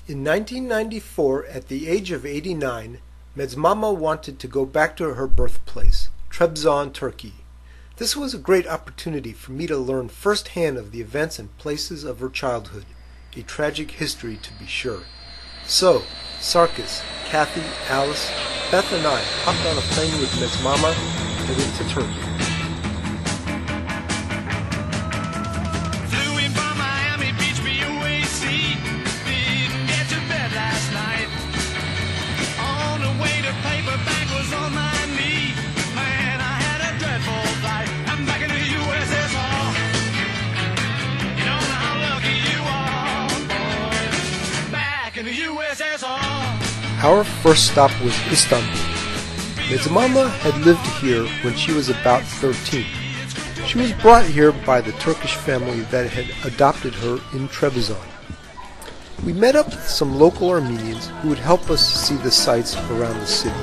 In 1994, at the age of 89, Medzmama wanted to go back to her birthplace, Trebizond, Turkey. This was a great opportunity for me to learn firsthand of the events and places of her childhood, a tragic history to be sure. So, Sarkis, Kathy, Alice, Beth and I hopped on a plane with Medzmama headed to Turkey. Our first stop was Istanbul. Medzmama had lived here when she was about 13. She was brought here by the Turkish family that had adopted her in Trebizond. We met up with some local Armenians who would help us see the sights around the city.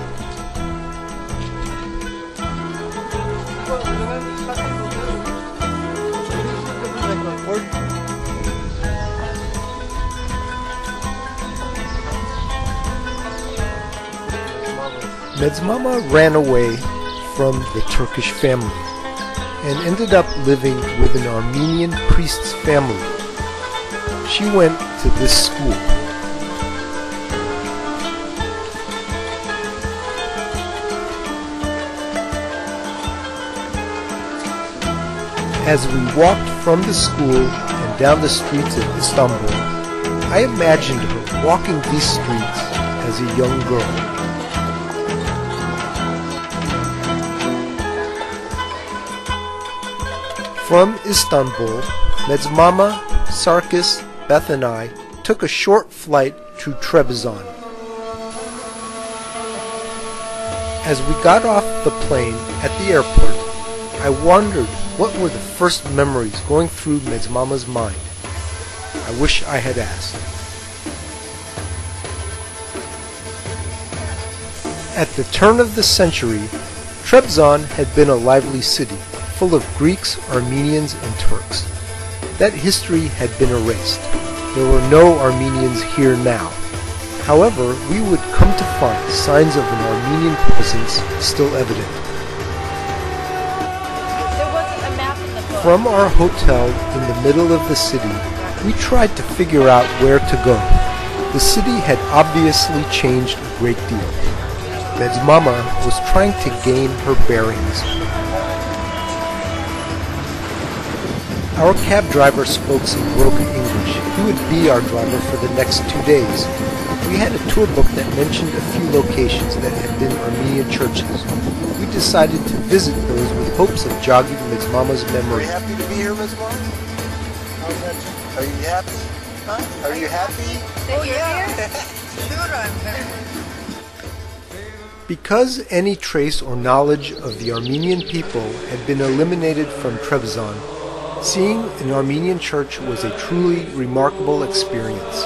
Medzmama ran away from the Turkish family and ended up living with an Armenian priest's family. She went to this school. As we walked from the school and down the streets of Istanbul, I imagined her walking these streets as a young girl. From Istanbul, Medzmama, Sarkis, Beth and I took a short flight to Trebizond. As we got off the plane at the airport, I wondered what were the first memories going through Medzmama's mind. I wish I had asked. At the turn of the century, Trebizond had been a lively city, full of Greeks, Armenians, and Turks. That history had been erased. There were no Armenians here now. However, we would come to find signs of an Armenian presence still evident. There wasn't a map in the book. From our hotel in the middle of the city, we tried to figure out where to go. The city had obviously changed a great deal. Medzmama was trying to gain her bearings. Our cab driver spoke some broken English. He would be our driver for the next 2 days. We had a tour book that mentioned a few locations that had been Armenian churches. We decided to visit those with hopes of jogging Medzmama's memory. Are you happy to be here, Medzmama? Are you happy? Huh? Are you happy? Oh, yeah. Sure, I'm happy. Because any trace or knowledge of the Armenian people had been eliminated from Trebizond, seeing an Armenian church was a truly remarkable experience.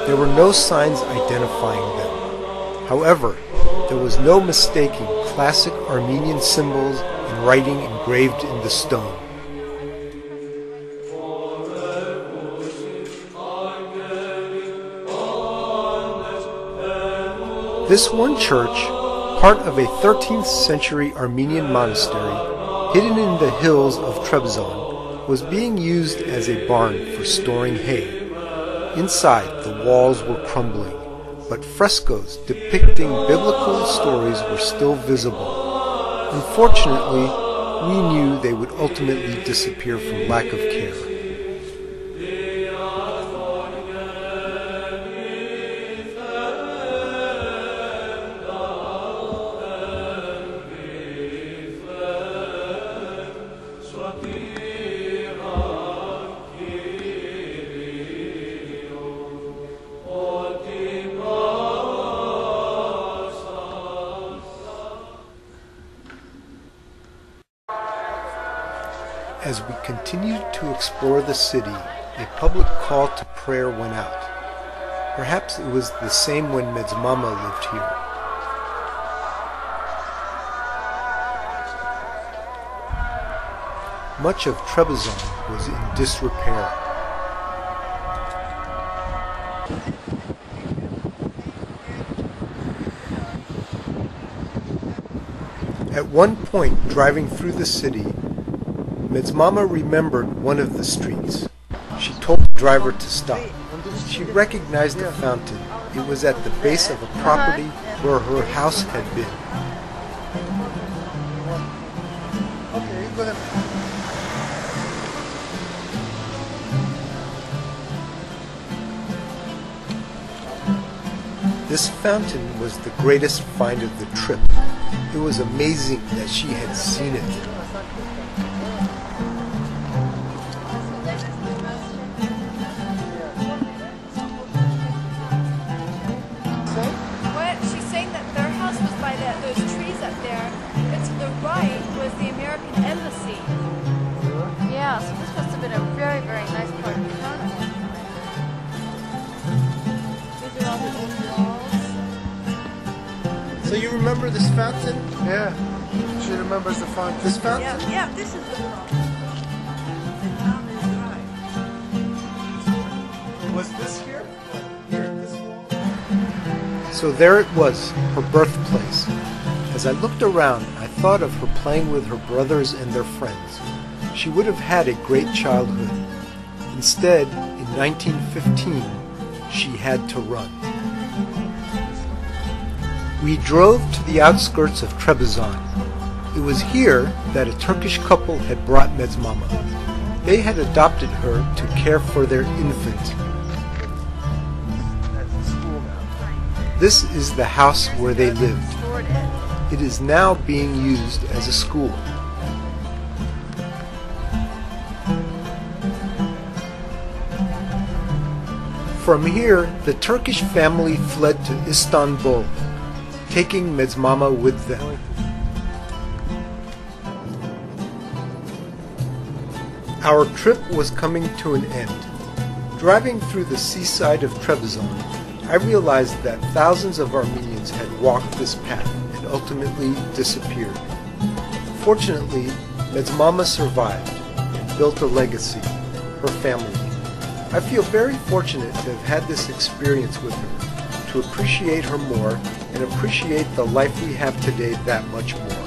There were no signs identifying them. However, there was no mistaking classic Armenian symbols and writing engraved in the stone. This one church, part of a 13th century Armenian monastery, hidden in the hills of Trebizond, was being used as a barn for storing hay. Inside, the walls were crumbling, but frescoes depicting biblical stories were still visible. Unfortunately, we knew they would ultimately disappear from lack of care. As we continued to explore the city, a public call to prayer went out. Perhaps it was the same when Medzmama lived here. Much of Trebizond was in disrepair. one point, driving through the city, Medzmama remembered one of the streets. She told the driver to stop. She recognized the fountain. It was at the base of a property where her house had been. Okay, go ahead. This fountain was the greatest find of the trip. It was amazing that she had seen it. What? She's saying that their house was by those trees up there, but to the right was the American embassy. Yeah, so this must have been a very, very nice part of the chronicle. These are all the old walls. So you remember this fountain? Yeah. She remembers the fountain. This fountain? Yeah, this is the fountain. And down this drive. Was this here? Here, this wall? So there it was, her birthplace. As I looked around, I thought of her playing with her brothers and their friends. She would have had a great childhood. Instead, in 1915, she had to run. We drove to the outskirts of Trebizond. It was here that a Turkish couple had brought Medzmama. They had adopted her to care for their infant. This is the house where they lived. It is now being used as a school. From here, the Turkish family fled to Istanbul, taking Medzmama with them. Our trip was coming to an end. Driving through the seaside of Trebizond, I realized that thousands of Armenians had walked this path and ultimately disappeared. Fortunately, Medzmama survived and built a legacy, her family. I feel very fortunate to have had this experience with her, to appreciate her more and appreciate the life we have today that much more.